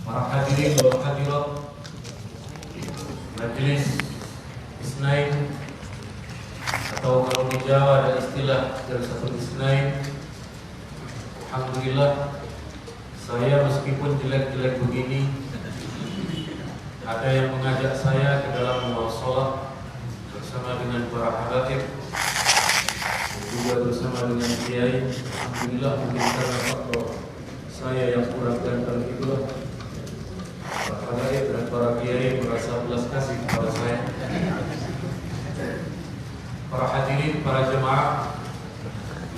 para hadirin wal hadirat Majelis Isnain, atau kalau di Jawa ada istilah Jalsatul Isnain. Alhamdulillah, saya meskipun jelek-jelek begini, ada yang mengajak saya ke dalam muwasalah bersama dengan para habaib, juga bersama dengan kiai. Alhamdulillah, mungkin karena faktor saya yang kurang ganteng itulah para habaib dan para kiai merasa belas kasih kepada saya. Para hadirin, para jemaah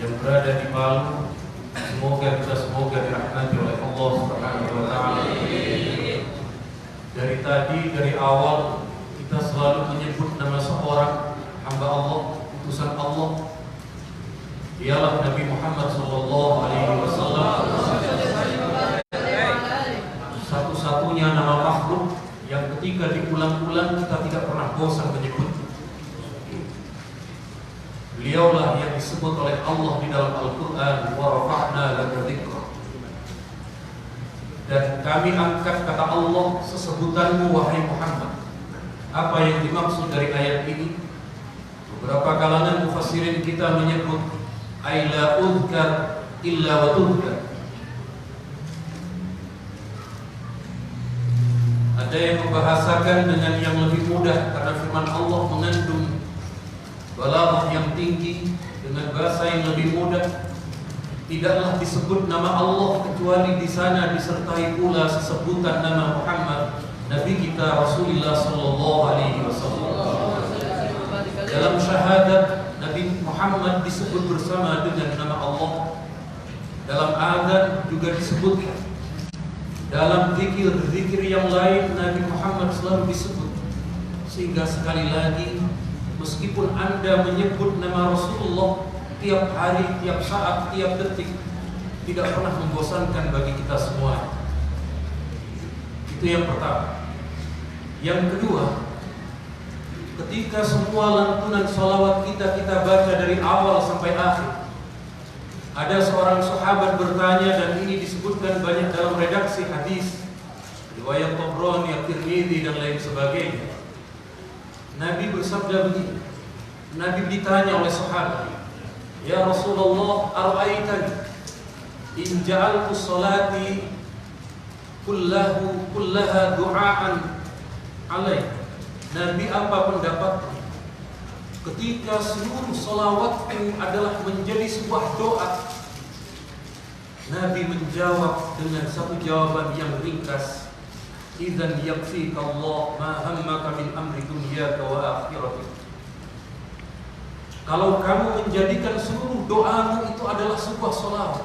yang berada di Palu, semoga dirahmati oleh Allah Subhanahu wa taala. Dari awal kita selalu menyebut nama seorang hamba Allah, utusan Allah, ialah Nabi Muhammad sallallahu alaihi wasallam. Satu-satunya nama makhluk yang ketika diulang-ulang kita tidak pernah bosan menyebut. Beliaulah yang disebut oleh Allah di dalam Al-Quran, wa rafa'na laka dzikrak. Dan kami angkat kata Allah sesebutanmu wahai Muhammad. Apa yang dimaksud dari ayat ini? Beberapa kalangan mufassirin kita menyebut ay la udhkar illa wa tudhkar. Ada yang membahasakan dengan yang lebih mudah karena firman Allah mengandung balaghah yang tinggi dengan bahasa yang lebih mudah. Tidaklah disebut nama Allah kecuali di sana disertai pula sesebutan nama Muhammad, Nabi kita Rasulullah sallallahu alaihi wasallam. Dalam syahadat Nabi Muhammad disebut bersama dengan nama Allah. Dalam azan juga disebutkan. Dalam zikir yang lain Nabi Muhammad selalu disebut. Sehingga sekali lagi, meskipun Anda menyebut nama Rasulullah tiap hari, tiap saat, tiap detik, tidak pernah membosankan bagi kita semua. Itu yang pertama. Yang kedua, ketika semua lantunan sholawat kita baca dari awal sampai akhir, ada seorang sahabat bertanya, dan ini disebutkan banyak dalam redaksi hadis, riwayat Tabrani, At-Tirmidzi dan lain sebagainya. Nabi bersabda begini. Nabi ditanya oleh sahabat, "Ya Rasulullah, ara'aitani in ja'altu salati kullaha du'aan alaih." Nabi, apa pendapatmu ketika seluruh salawatku adalah menjadi sebuah doa? Nabi menjawab dengan satu jawaban yang ringkas, "Idzan yakfika Allah ma hammaka min amri dunyaka wa akhiratik." Kalau kamu menjadikan seluruh doamu itu adalah sebuah salawat,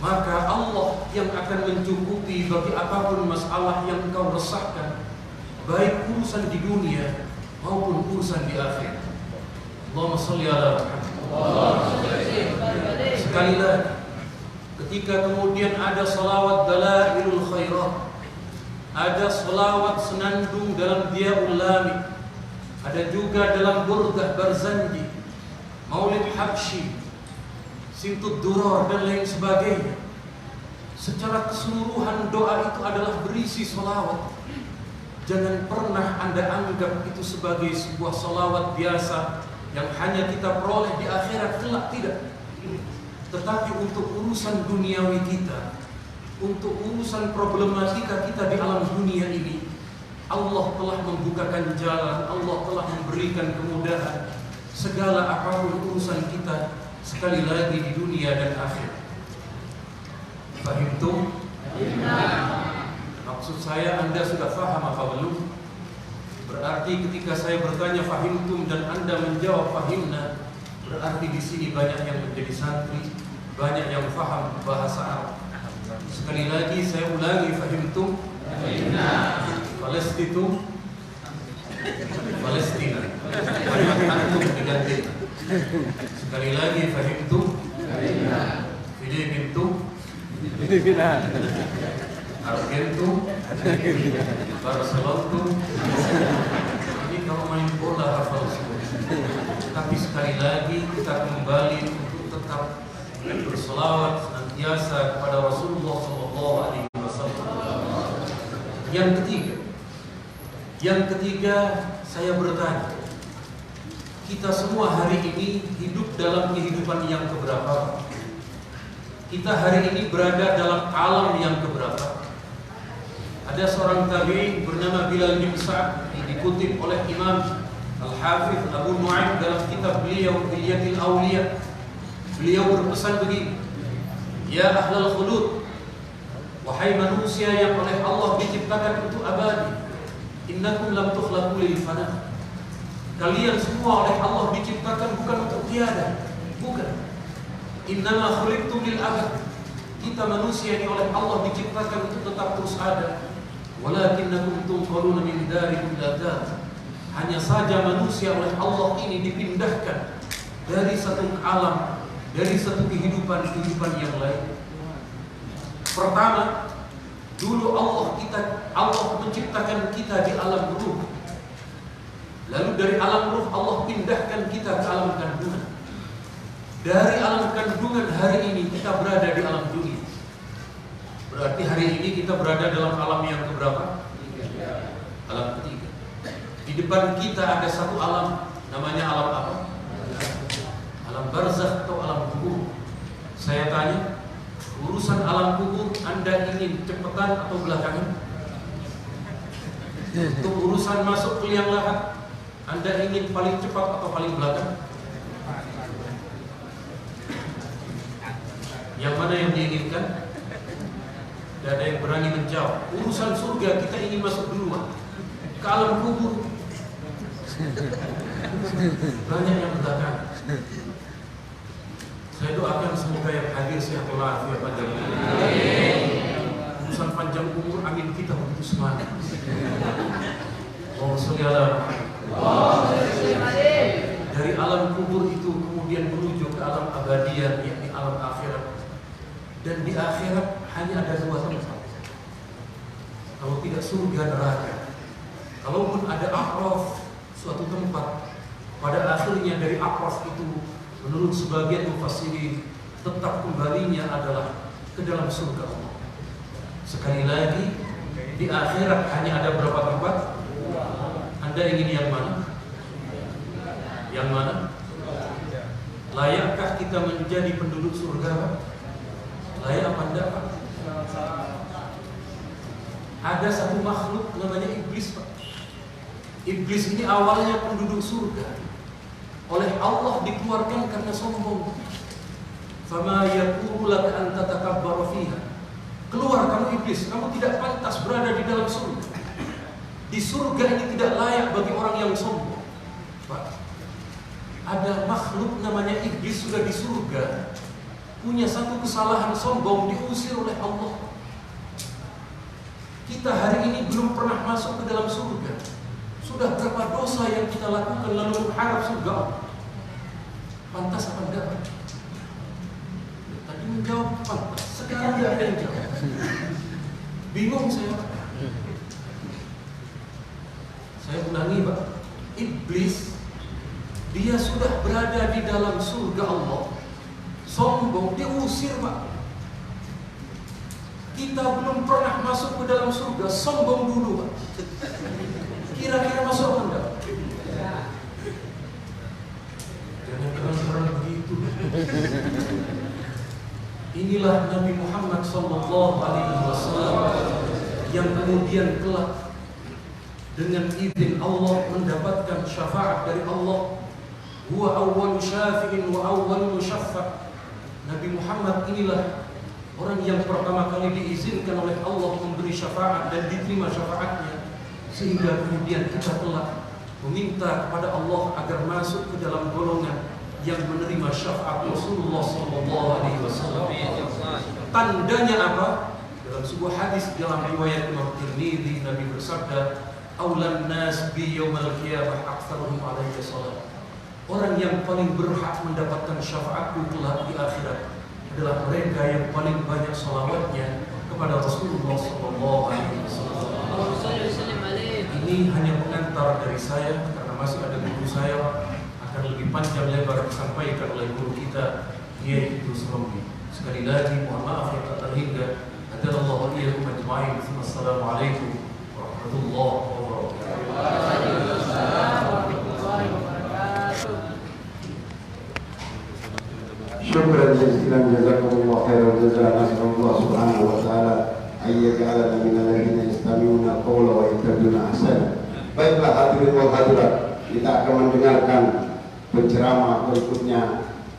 maka Allah yang akan mencukupi bagi apapun masalah yang engkau resahkan, baik urusan di dunia maupun urusan di akhirat. Allahumma shalli ala Muhammad. Sekali lagi, ketika kemudian ada salawat dalailul khairat, ada salawat senandung dalam Diyaul Lami, ada juga dalam Burdah Barzanji, Maulid Habsyi, Sintud Durar dan lain sebagainya. Secara keseluruhan doa itu adalah berisi salawat. Jangan pernah Anda anggap itu sebagai sebuah salawat biasa yang hanya kita peroleh di akhirat kelak, tidak. Tetapi untuk urusan duniawi kita, untuk urusan problematika kita di alam dunia ini, Allah telah membukakan jalan, Allah telah memberikan kemudahan. Segala apapun urusan kita, sekali lagi di dunia dan akhirat. Fahimtum? Maksud saya, Anda sudah faham apa belum? Berarti ketika saya bertanya fahimtum dan Anda menjawab fahimna, berarti di sini banyak yang menjadi santri, banyak yang faham bahasa Arab. Sekali lagi saya ulangi, fahimtum? Palestina. Antum diganti. Sekali lagi, fahimtum? Filipintum? Argentum? Barcelontum? Ini kalau main bola hafal semua. Tapi sekali lagi kita kembali untuk tetap berselawat senantiasa kepada Rasulullah SAW. Yang ketiga, saya bertanya, kita semua hari ini hidup dalam kehidupan yang keberapa? Kita hari ini berada dalam alam yang keberapa? Ada seorang tabi'in bernama Bilal bin Sa'ad, dikutip oleh Imam Al-Hafidh Abu Nu'aim dalam kitab beliau Hilyatul Awliya. Beliau berpesan begini, ya ahlal khulud, wahai manusia yang oleh Allah diciptakan untuk abadi, innakum lam tukhlaqu lil fana. Kalian semua oleh Allah diciptakan bukan untuk tiada, bukan. Innama khuliqtum lil abad. Kita manusia ini oleh Allah diciptakan untuk tetap terus ada. Walakinnakum tunqaluna min darikum ila dar. Hanya saja manusia oleh Allah ini dipindahkan dari satu alam, dari satu kehidupan yang lain. Pertama, dulu Allah menciptakan kita di alam ruh. Lalu dari alam ruh Allah pindahkan kita ke alam kandungan. Dari alam kandungan hari ini kita berada di alam dunia. Berarti hari ini kita berada dalam alam yang keberapa? Alam ketiga. Di depan kita ada satu alam, namanya alam apa? Alam barzakh atau alam kubur. Saya tanya, urusan alam kubur Anda ingin cepetan atau belakangan? Untuk urusan masuk ke liang lahat, Anda ingin paling cepat atau paling belakang? Yang mana yang diinginkan? Tidak ada yang berani menjawab. Urusan surga kita ingin masuk duluan. Ke alam kubur banyak yang belakang. Saya doakan semoga yang hadir sehat walafiat panjang umur. Urusan panjang umur, amin kita untuk semangat. Allahumma sholli ala Muhammad. Dari alam kubur itu kemudian menuju ke alam abadian, yakni alam akhirat. Dan di akhirat hanya ada dua tempat. Kalau tidak surga, neraka. Kalaupun ada a'raf, suatu tempat, pada akhirnya dari a'raf itu menurut sebagian mufassirin tetap kembalinya adalah ke dalam surga Allah. Sekali lagi, di akhirat hanya ada berapa tempat? Anda ingin yang mana? Yang mana? Layakkah kita menjadi penduduk surga? Layak apa enggak, Pak? Ada satu makhluk namanya iblis, Pak. Iblis ini awalnya penduduk surga. Oleh Allah dikeluarkan karena sombong. Fama yakunu laka an tatakabbara fiha. Keluar kamu iblis, kamu tidak pantas berada di dalam surga. Di surga ini tidak layak bagi orang yang sombong. Pak, ada makhluk namanya iblis sudah di surga, punya satu kesalahan sombong, diusir oleh Allah. Kita hari ini belum pernah masuk ke dalam surga. Sudah berapa dosa yang kita lakukan lalu mengharap surga? Pantas apa enggak? Tadi menjawab pantas, sekarang tidak ada yang jawab. Bingung saya. Saya ulangi, Pak. Iblis, dia sudah berada di dalam surga Allah. Sombong, dia usir, Pak. Kita belum pernah masuk ke dalam surga, sombong dulu, Pak. Kira-kira masuk apa enggak? Jangan begitu. Inilah Nabi Muhammad SAW yang kemudian kelak dengan izin Allah mendapatkan syafaat dari Allah. Huwa awwalu syafi'in wa awwalu musyaffa'. Nabi Muhammad inilah orang yang pertama kali diizinkan oleh Allah memberi syafaat dan diterima syafaatnya, sehingga kemudian kita telah meminta kepada Allah agar masuk ke dalam golongan yang menerima syafaat Rasulullah SAW. Tandanya apa? Dalam sebuah hadis dalam riwayat Imam Tirmidzi, Nabi bersabda, "Aulan nas bi yaumil qiyamah aktsaruhum alayya shalah." Orang yang paling berhak mendapatkan syafaatku kelak di akhirat adalah mereka yang paling banyak salawatnya kepada Rasulullah SAW. Ini hanya pengantar dari saya karena masih ada guru saya, akan lebih panjang lebar disampaikan oleh guru kita, yaitu Romli. Sekali lagi mohon maaf yang tak terhingga. Hadanallahu iyyakum ajma'in. Wassalamualaikum warahmatullahi wabarakatuh. شكرا جزيلا جزاكم الله خير الجزاء. نسأل الله سبحانه وتعالى أن يجعلنا من الذين يستمعون القول ويتبعون أحسنه. Baiklah hadirin wal hadirat, kita akan mendengarkan penceramah berikutnya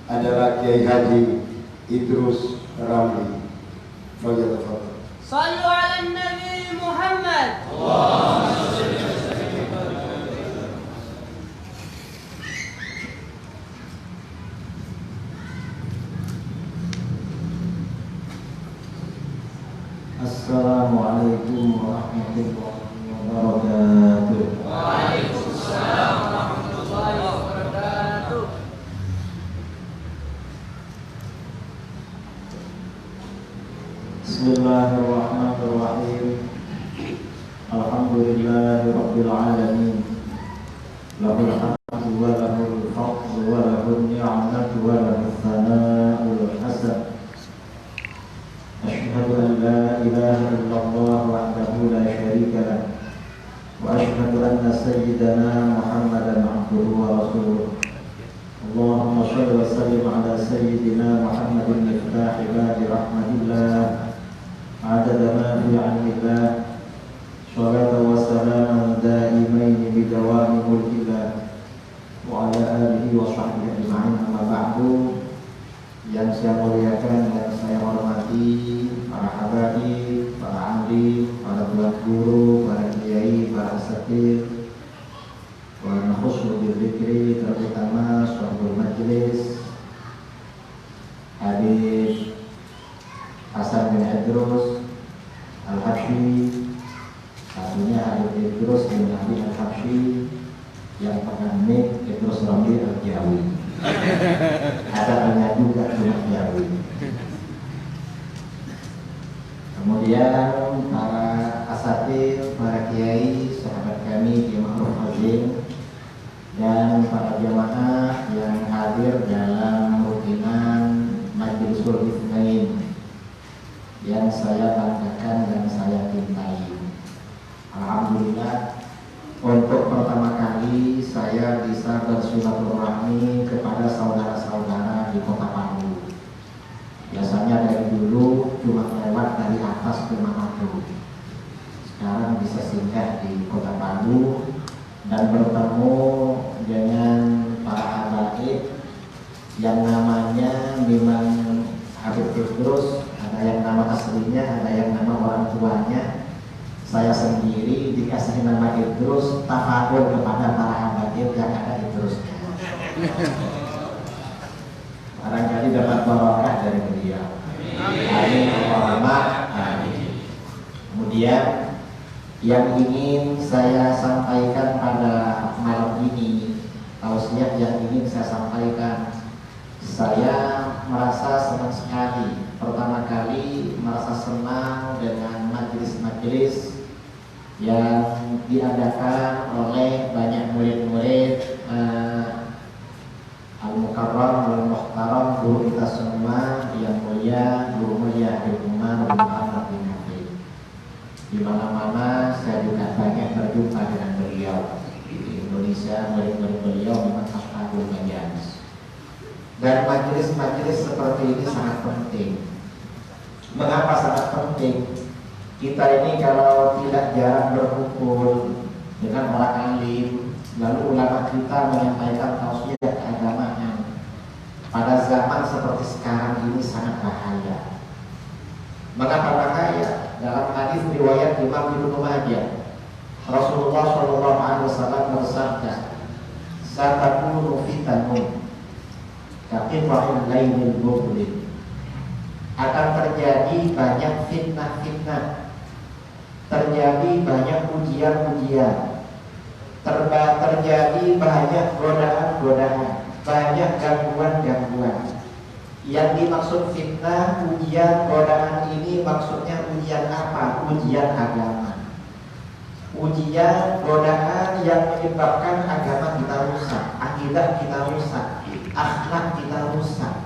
adalah Kiai Haji Idrus Ramli. Fadhillah. Sallu ala Nabi Muhammad. Assalamualaikum warahmatullahi wabarakatuh. Waalaikumsalam warahmatullahi wabarakatuh. Bismillahirrahmanirrahim. Alhamdulillahi rabbil alamin. Lahul hamdu wa lahul fadlu wa lahul ni'matu wa lahul thana'ul hasan. أشهد أن لا إله إلا الله وحده لا شريك له وأشهد أن سيدنا محمدا عبده ورسوله. اللهم صل وسلم على سيدنا محمد مفتاح باب رحمة الله عدد ما في علم الله صلاة وسلاما دائمين بدوام ملك الله وعلى آله وصحبه أجمعين. أما بعد. Yang saya muliakan dan saya hormati para habaib, para alim, para tuan guru, para kiai, para asatidz, wa nakhussu bil dzikri, terutama sahibul majlis Habib Hasan bin Idrus Al-Habsyi, satunya Habib Idrus bin Ali Al-Habsyi yang pernah nik Idrus Ramli Al-Jawi. Ada hanya juga cuma Jawi. Kemudian para asatidz, para kiai, sahabat kami di Ma'ruf Azim, dan para jamaah yang hadir dalam rutinan Majlisul Itsnain yang saya banggakan dan saya cintai. Alhamdulillah, untuk pertama kali saya bisa bersilaturahmi kepada saudara-saudara di Kota Palu. Biasanya dari dulu cuma lewat dari atas ke Manado. Sekarang bisa singgah di Kota Palu dan bertemu dengan para habaib yang namanya memang Habib Idrus. Ada yang nama aslinya, ada yang nama orang tuanya. Saya sendiri dikasih nama Idrus, tafadhol kepada para habaib yang ada Idrusnya. Barangkali dapat barokah dari beliau. Amin. Amin. Kemudian yang ingin saya sampaikan pada malam ini, tausiah yang ingin saya sampaikan, saya merasa senang sekali. Pertama kali merasa senang dengan majelis-majelis yang diadakan oleh banyak murid-murid Al-Mukarram, Al-Muhtaram, guru kita semua yang mulia, guru mulia Habib Umar bin Ahmad bin Habib. Di mana-mana saya juga banyak berjumpa dengan beliau. Di Indonesia, murid-murid beliau memang Ashabul Majalis. Dan majelis-majelis seperti ini sangat penting. Mengapa sangat penting? Kita ini kalau tidak jarang berkumpul dengan orang alim, lalu ulama kita menyampaikan tausiah keagamaan, pada zaman seperti sekarang ini sangat bahaya. Mengapa bahaya? Dalam hadis riwayat Imam Ibnu Majah, Rasulullah SAW bersabda, "Satakunu fitanun kaqita'il lailil mudlim." Akan terjadi banyak fitnah-fitnah, terjadi banyak ujian-ujian, terjadi banyak godaan-godaan, banyak gangguan-gangguan. Yang dimaksud fitnah, ujian, godaan ini maksudnya ujian apa? Ujian agama. Ujian, godaan yang menyebabkan agama kita rusak, akidah kita rusak, akhlak kita rusak.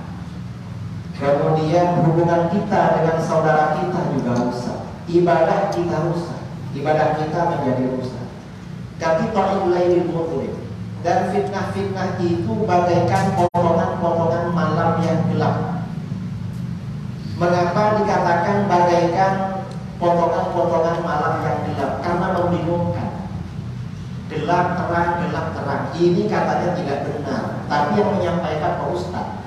Kemudian hubungan kita dengan saudara kita juga rusak, ibadah kita rusak. ibadah kita menjadi rusak. Kaki ta'ilulailil mudlim. Dan fitnah-fitnah itu bagaikan potongan-potongan malam yang gelap. Mengapa dikatakan bagaikan potongan-potongan malam yang gelap? Karena membingungkan. Gelap terang, gelap terang. Ini katanya tidak benar, tapi yang menyampaikan Pak Ustadz.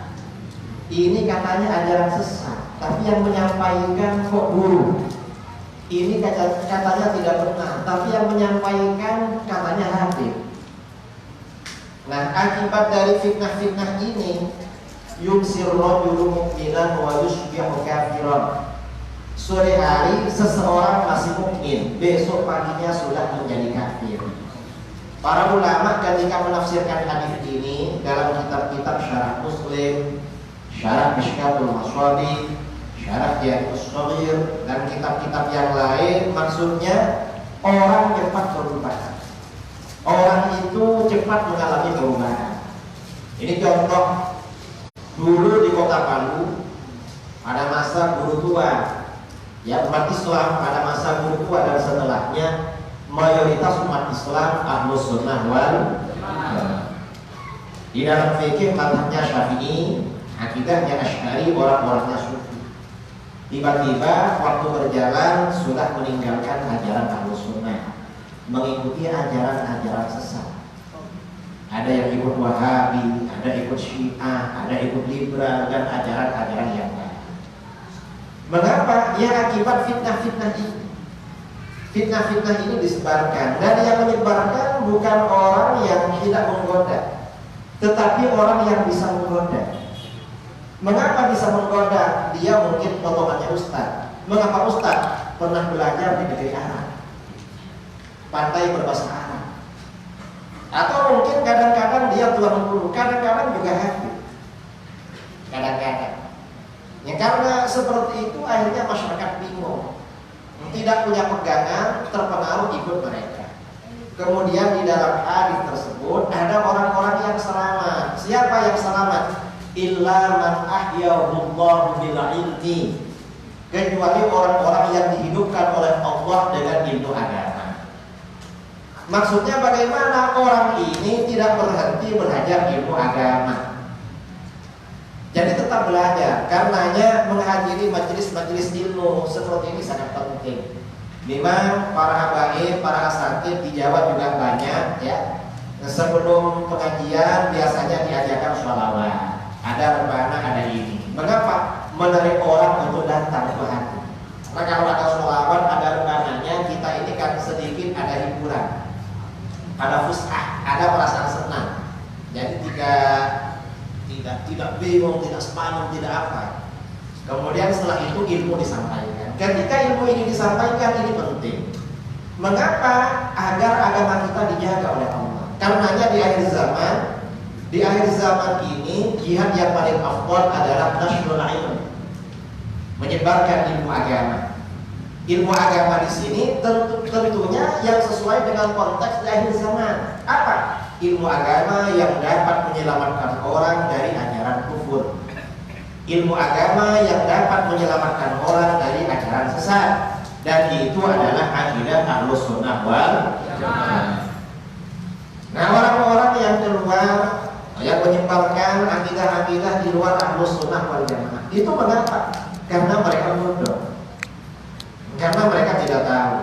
Ini katanya ajaran sesat, tapi yang menyampaikan kok guru. Ini katanya tidak benar, tapi yang menyampaikan katanya Habib. Nah, akibat dari fitnah-fitnah ini, yumsir rajulu mu'minan wa yusbihu kafiran. Sore hari seseorang masih mukmin, besok paginya sudah menjadi kafir. Para ulama ketika menafsirkan hadis ini dalam kitab-kitab syarah Muslim, syarah Mishkatul Masabih, syarah Riyadhus Shaghir, dan kitab-kitab yang lain, maksudnya orang cepat berubah. Orang itu cepat mengalami perubahan. Ini contoh dulu di Kota Palu pada masa guru tua, ya umat Islam pada masa guru tua dan setelahnya mayoritas umat Islam Ahlus Sunnah wal Jamaah. Di dalam fikih mazhabnya Syafi'i, akidahnya Asy'ari, orang-orangnya Sufi. Tiba-tiba waktu berjalan sudah meninggalkan ajaran Ahlus Sunnah, mengikuti ajaran-ajaran sesat. Ada yang ikut Wahabi, ada ikut Syiah, ada ikut liberal, dan ajaran-ajaran yang lain. Mengapa? Ya akibat fitnah-fitnah ini. Fitnah-fitnah ini disebarkan, dan yang menyebarkan bukan orang yang tidak menggoda, tetapi orang yang bisa menggoda. Mengapa bisa menggoda? Dia mungkin potongannya ustaz. Mengapa ustaz? Pernah belajar di negeri Arab, pandai berbahasa Arab. Atau mungkin kadang-kadang dia tuan guru, kadang-kadang juga hafiz. Kadang-kadang. Ya karena seperti itu akhirnya masyarakat bingung, tidak punya pegangan, terpengaruh ikut mereka. Kemudian di dalam hadis tersebut ada orang-orang yang selamat. Siapa yang selamat? Illa man ahyahullahu bil ilmi. Kecuali orang-orang yang dihidupkan oleh Allah dengan ilmu agama. Maksudnya bagaimana orang ini tidak berhenti belajar ilmu agama. Jadi tetap belajar. Karenanya menghadiri majelis-majelis ilmu seperti ini sangat penting. Memang para habaib, para asatidz di Jawa juga banyak ya. Sebelum pengajian biasanya diajarkan sholawat. Ada rebana, ada ini. Mengapa? Menarik orang untuk datang ke hati. Karena kalau ada sholawat, ada rebananya, kita ini kan sedikit ada hiburan, ada fushah, ada perasaan senang. Jadi tidak bingung, tidak semangat, tidak apa. Kemudian setelah itu ilmu disampaikan. Ketika ilmu ini disampaikan, ini penting. Mengapa? Agar agama kita dijaga oleh Allah. Karenanya di akhir zaman ini jihad yang paling afdal adalah nasrul ilm, menyebarkan ilmu agama. Ilmu agama di sini tentunya yang sesuai dengan konteks di akhir zaman. Apa? Ilmu agama yang dapat menyelamatkan orang dari ajaran kufur. Ilmu agama yang dapat menyelamatkan orang dari ajaran sesat. Dan itu adalah akidah Ahlus Sunnah wal Jamaah. Nah, orang-orang yang keluar yang menyebarkan akidah-akidah di luar Ahlus Sunnah wal Jamaah, itu mengapa? Karena mereka bodoh. Karena mereka tidak tahu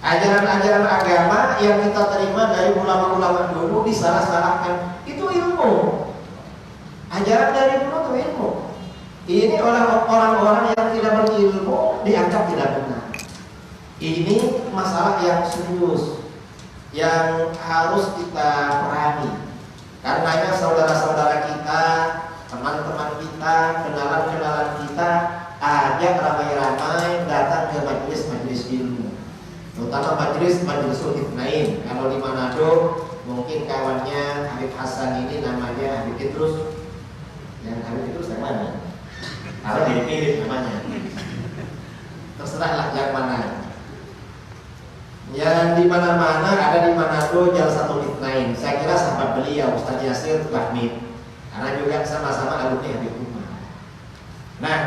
ajaran-ajaran agama yang kita terima dari ulama-ulama dulu disalah-salahkan. Itu ilmu. Ajaran dari dulu itu ilmu. Ini orang-orang yang tidak berilmu dianggap tidak benar. Ini masalah yang serius yang harus kita pahami. Karenanya saudara-saudara kita, teman-teman kita, kenalan-kenalan kita, ajak ramai-ramai datang ke majelis-majelis ilmu, terutama majelis-majelisul Itsnain. Kalau di Manado mungkin kawannya Habib Hasan ini namanya Habib Idrus. Yang Habib Idrus yang mana? Kalau mirip namanya, terserahlah yang mana. Yang di mana-mana ada di Manado Jalsatul Itsnain. Saya kira sahabat beliau Ustaz Yasir Bahmid, karena juga sama-sama alumni Habib Umar. Nah,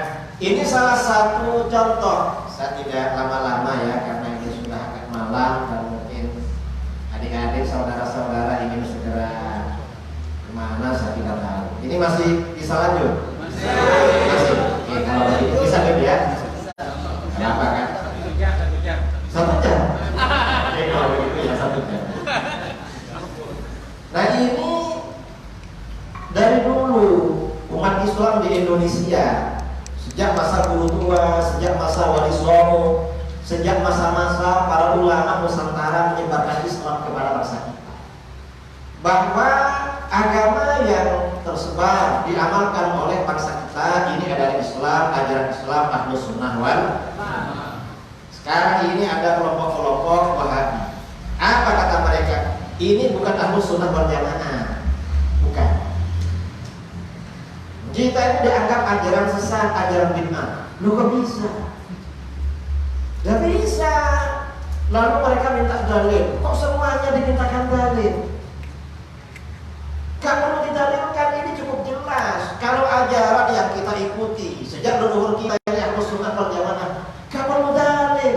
ini salah satu contoh. Saya tidak lama-lama ya, karena ini sudah agak Ini masih bisa lanjut? Masih. Oke, kalau begitu bisa ya? Kenapa kan? 1 jam. Oke, kalau begitu ya 1 jam. Nah ini dari dulu umat Islam di Indonesia, sejak masa Guru Tua, sejak masa Wali Songo, sejak masa-masa para ulama Nusantara menyebarkan Islam kepada bangsa kita, bahwa agama yang tersebar diamalkan oleh bangsa kita ini adalah Islam, ajaran Islam Ahlus Sunnah wal. Sekarang ini ada kelompok-kelompok Wahabi. Apa kata mereka? Ini bukan Ahlus Sunnah wal Jamaah, bukan. Kita ini dianggap ajaran sesat, ajaran bid'ah. Lu kok bisa? Gak bisa. Lalu mereka minta dalil. Kok semuanya dimintakan dalil? Gak perlu didalilkan, ini cukup jelas. Kalau ajaran yang kita ikuti sejak leluhur kita ini Ahlus Sunnah wal Jamaah, gak perlu dalil.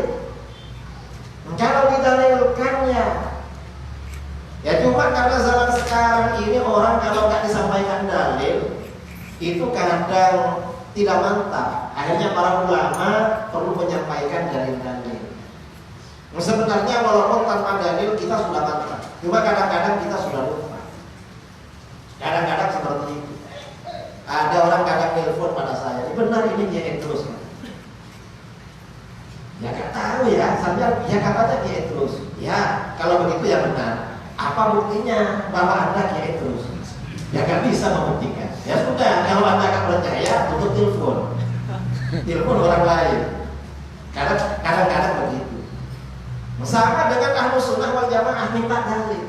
Kalau didalilkannya, ya cuma karena zaman sekarang ini orang kalau nggak disampaikan dalil itu kadang tidak mantap. Akhirnya para ulama perlu menyampaikan dalil-dalil. Sebenarnya walaupun tanpa dalil kita sudah mantap, cuma kadang-kadang kita sudah lupa. Kadang-kadang seperti itu. Ada orang kadang telepon pada saya, benar ini dia terus. Ya nggak tahu ya, sambil ya katanya dia terus. Ya kalau begitu ya benar. Apa buktinya bahwa Anda kiai terus? Ya nggak bisa membuktikan. Ya sudah, kalau Anda nggak percaya, tutup telepon. Telepon orang lain. Karena kadang-kadang begitu. Sama dengan Ahlus Sunnah wal Jamaah minta dalil.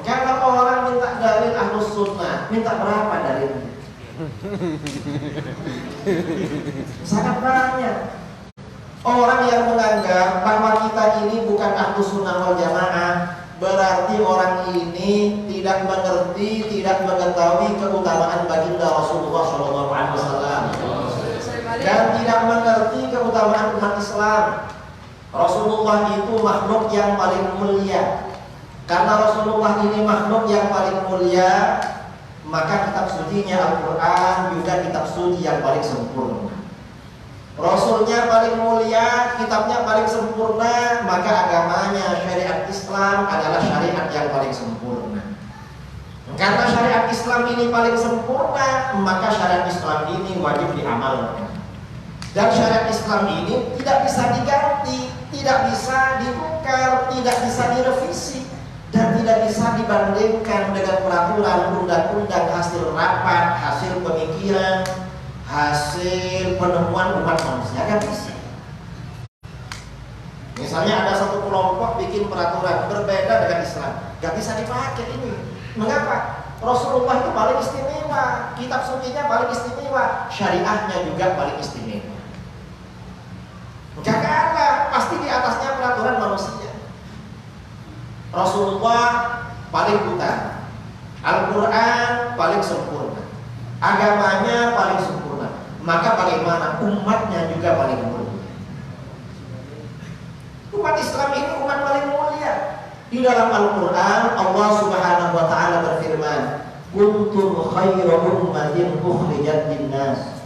Kalau orang minta dalil Ahlus Sunnah, minta berapa dalilnya? Sangat banyak. Orang yang menganggap bahwa kita ini bukan Ahlus Sunnah wal Jamaah, berarti orang ini tidak mengerti, tidak mengetahui keutamaan baginda Rasulullah SAW dan tidak mengerti keutamaan umat Islam. Rasulullah itu makhluk yang paling mulia. Karena Rasulullah ini makhluk yang paling mulia, maka kitab sucinya Al-Quran juga kitab suci yang paling sempurna. Rasulnya paling mulia, kitabnya paling sempurna, maka agamanya syariat Islam adalah syariat yang paling sempurna. Karena syariat Islam ini paling sempurna, maka syariat Islam ini wajib diamalkan. Dan syariat Islam ini tidak bisa diganti, tidak bisa ditukar, tidak bisa direvisi, dan tidak bisa dibandingkan dengan peraturan undang-undang hasil rapat, hasil pemikiran, hasil penemuan umat manusia. Kan bisa. Misalnya ada satu kelompok bikin peraturan berbeda dengan Islam, gak bisa dipakai ini. Mengapa? Rasulullah itu paling istimewa, kitab sucinya paling istimewa, syariahnya juga paling istimewa. Gak kalah, pasti di atasnya peraturan manusia. Rasulullah paling utama, Al-Quran paling sempurna, agamanya paling sempurna, maka bagaimana umatnya juga paling mulia. Umat Islam ini umat paling mulia. Di dalam Al-Quran Allah Subhanahu wa ta'ala berfirman, kuntum khairu ummatin ukhrijat linnas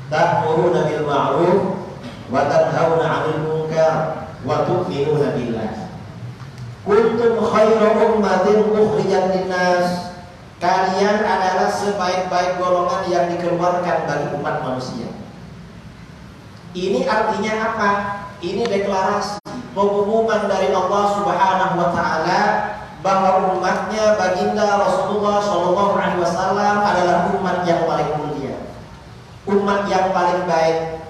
ta'muruna bil ma'ruf wa tanhauna 'anil munkar wa tu'minuna billah. Kuntum khairu ummatin ukhrijat linnas, kalian adalah sebaik-baik golongan yang dikeluarkan bagi umat manusia. Ini artinya apa? Ini deklarasi, pengumuman dari Allah Subhanahu wa ta'ala bahwa umatnya baginda Rasulullah SAW adalah umat yang paling mulia, umat yang paling baik.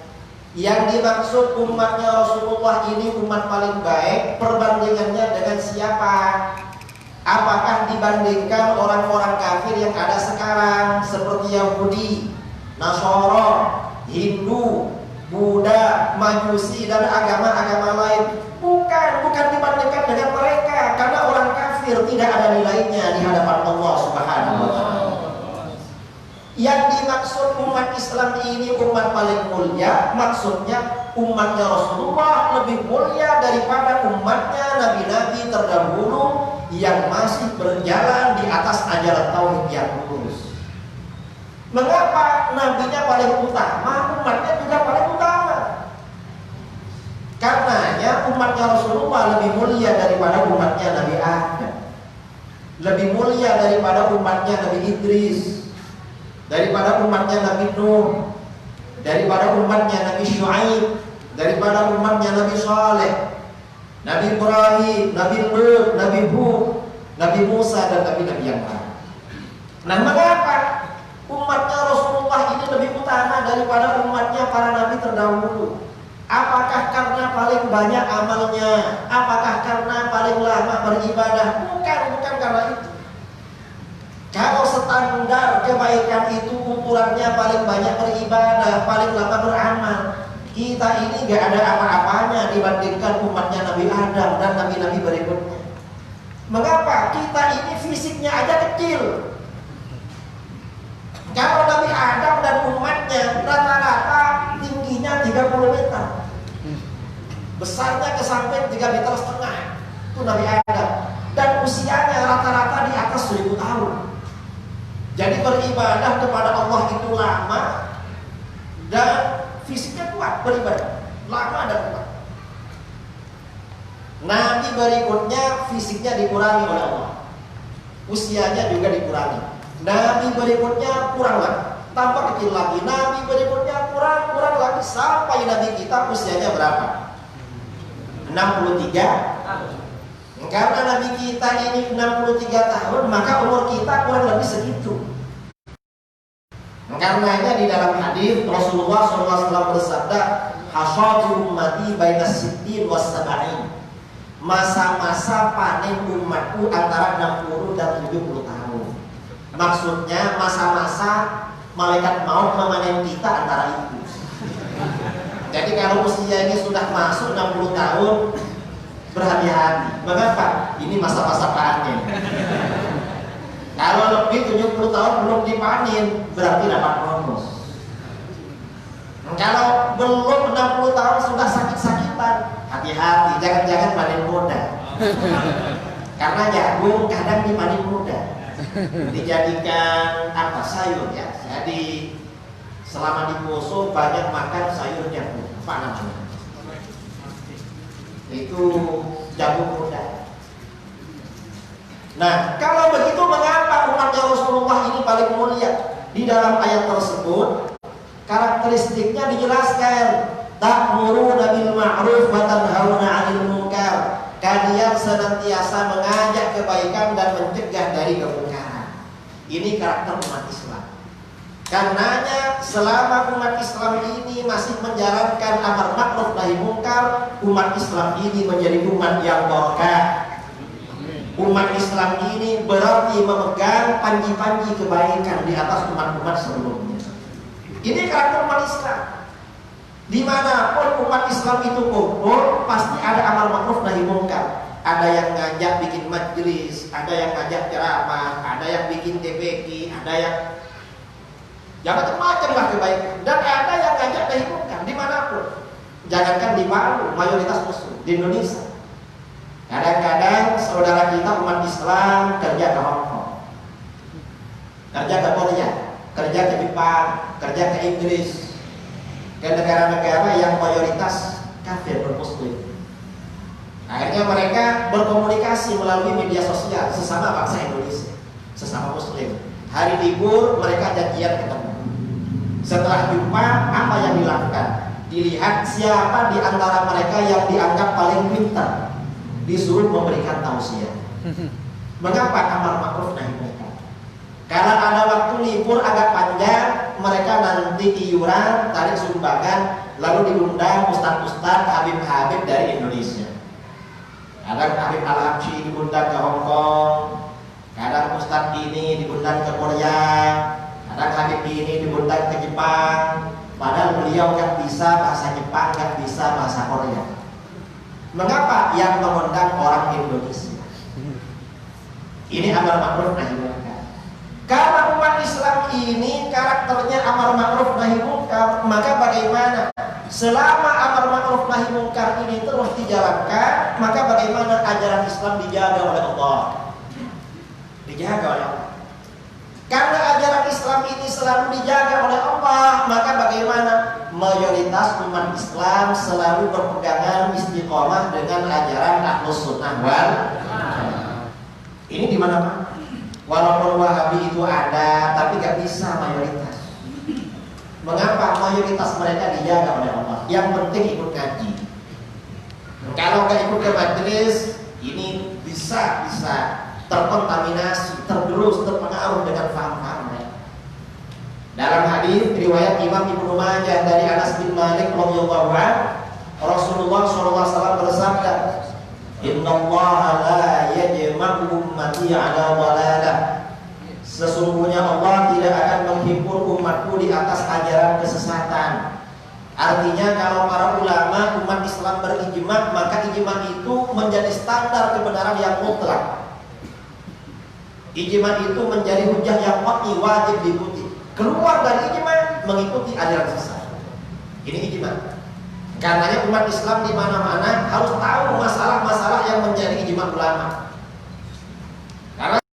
Yang dimaksud umatnya Rasulullah ini umat paling baik, perbandingannya dengan siapa? Apakah dibandingkan orang-orang kafir yang ada sekarang seperti Yahudi, Nasara, Hindu, Buddha, Majusi dan agama-agama lain? Bukan dibandingkan dengan mereka, karena orang kafir tidak ada nilainya di hadapan Allah Subhanahu wa ta'ala. Yang dimaksud umat Islam ini umat paling mulia, maksudnya umatnya Rasulullah lebih mulia daripada umatnya nabi-nabi terdahulu yang masih berjalan di atas ajaran tauhid yang lurus. Mengapa nabinya paling utama, umatnya juga paling utama? Karenanya umatnya Rasulullah lebih mulia daripada umatnya Nabi Adam, lebih mulia daripada umatnya Nabi Idris, daripada umatnya Nabi Nuh, daripada umatnya Nabi Syuaib, daripada umatnya Nabi Saleh, Nabi Ibrahim, Nabi Lut, Nabi Hud, Nabi Musa, dan Nabi-Nabi yang lain. Nah, mengapa umatnya Rasulullah ini lebih utama daripada umatnya para nabi terdahulu? Apakah karena paling banyak amalnya? Apakah karena paling lama beribadah? Bukan karena itu. Kalau standar kebaikan itu ukurannya paling banyak beribadah, paling lama beramal, kita ini gak ada apa-apanya dibandingkan umatnya Nabi Adam dan nabi-nabi berikutnya. Mengapa? Kita ini fisiknya aja kecil. Kalau Nabi Adam dan umatnya rata-rata tingginya 30 meter, besarnya ke samping 3,5 meter, itu Nabi Adam. Dan usianya rata-rata di atas 1000 tahun. Jadi beribadah kepada Allah itu lama dan fisiknya kuat beribadah, lama dan kuat. Nabi berikutnya fisiknya dikurangi oleh Allah, usianya juga dikurangi. Nabi berikutnya kurang lagi, tambah kecil lagi. Nabi berikutnya kurang lagi sampai Nabi kita usianya berapa? 63. Karena Nabi kita ini 63 tahun, maka umur kita kurang lebih segitu. Karenanya di dalam hadis Rasulullah SAW bersabda, "Hasadu ummati baina sittin was sab'in." Masa-masa panen umatku antara 60 dan 70 tahun. Maksudnya masa-masa malaikat maut memanen kita antara itu. Jadi kalau usia ini sudah masuk 60 tahun, berhati-hati. Mengapa? Ini masa-masa panen. Kalau lebih 70 tahun belum dipanen, berarti dapat bonus. Kalau belum 60 tahun sudah sakit-sakitan, hati-hati, jangan-jangan panen muda. Karena jagung kadang dipanen muda, dijadikan apa, sayur ya. Jadi selama di Poso banyak makan sayur jagung, apa namanya? Itu jagung muda. Nah, kalau begitu mengapa umatnya Rasulullah ini paling mulia? Di dalam ayat tersebut karakteristiknya dijelaskan, ta'muruna bil ma'ruf wa tanhauna 'anil munkar. Kalian senantiasa mengajak kebaikan dan mencegah dari kemungkaran. Ini karakter umat Islam. Karenanya selama umat Islam ini masih menjalankan amar ma'ruf nahi munkar, umat Islam ini menjadi umat yang barokah. Umat Islam ini berarti memegang panji-panji kebaikan di atas umat-umat sebelumnya. Ini karakter umat Islam. Dimanapun umat Islam itu kumpul, pasti ada amar ma'ruf nahi munkar. Ada yang ngajak bikin majelis, ada yang ngajak ceramah, ada yang bikin TPQ, ada yang macam-macam lah kebaikan. Dan ada yang ngajak nahi munkar dimanapun. Jangankan di Palu, mayoritas muslim di Indonesia. Kadang-kadang saudara kita umat Islam kerja ke Hong Kong, kerja ke Korea, kerja ke Jepang, kerja ke Inggris, ke negara-negara yang mayoritas kafir bermuslim. Akhirnya mereka berkomunikasi melalui media sosial sesama bangsa Indonesia, sesama muslim. Hari libur mereka janjian ketemu. Setelah jumpa, apa yang dilakukan? Dilihat siapa di antara mereka yang dianggap paling pintar, disuruh memberikan tausiah. Mengapa amar ma'ruf nahi munkar? Karena ada waktu libur agak panjang, mereka nanti iuran, tarik sumbangan, lalu diundang ustaz-ustaz, habib-habib dari Indonesia. Kadang Habib Al-Habsyi diundang ke Hong Kong, kadang ustaz ini diundang ke Korea, kadang habib ini diundang ke Jepang. Padahal beliau kan bisa bahasa Jepang, kan bisa bahasa Korea. Mengapa yang mengundang orang Indonesia? Ini amar ma'ruf nahi munkar. Karena umat Islam ini karakternya amar ma'ruf nahi munkar, maka bagaimana? Selama amar ma'ruf nahi munkar ini terus dijalankan, maka bagaimana ajaran Islam dijaga oleh Allah? Dijaga oleh Allah. Karena ajaran Islam ini selalu dijaga oleh Allah, maka bagaimana? Mayoritas umat Islam selalu berpegangan istiqomah dengan ajaran Ahlus Sunnah wal Jamaah. Ini di mana-mana. Walaupun Wahabi itu ada, tapi gak bisa mayoritas. Mengapa? Mayoritas mereka dijaga oleh Allah. Yang penting ikut ngaji. Kalau gak ikut ke majelis, ini bisa terkontaminasi, tergerus, terpengaruh dengan faham-faham mereka. Dalam hadis riwayat Imam Ibnu Majah dari Anas bin Malik radhiyallahu anhu, Rasulullah SAW bersabda, "Innallaha la yajma'u ummati 'ala dhalalah." Sesungguhnya Allah tidak akan menghimpun umatku di atas ajaran kesesatan. Artinya kalau para ulama umat Islam berijma, maka ijma itu menjadi standar kebenaran yang mutlak. Ijma itu menjadi hujah yang wajib diikuti. Keluar dari ijma mengikuti ajaran sesat. Ini ijma. Karenanya umat Islam di mana-mana harus tahu masalah-masalah yang menjadi ijma ulama.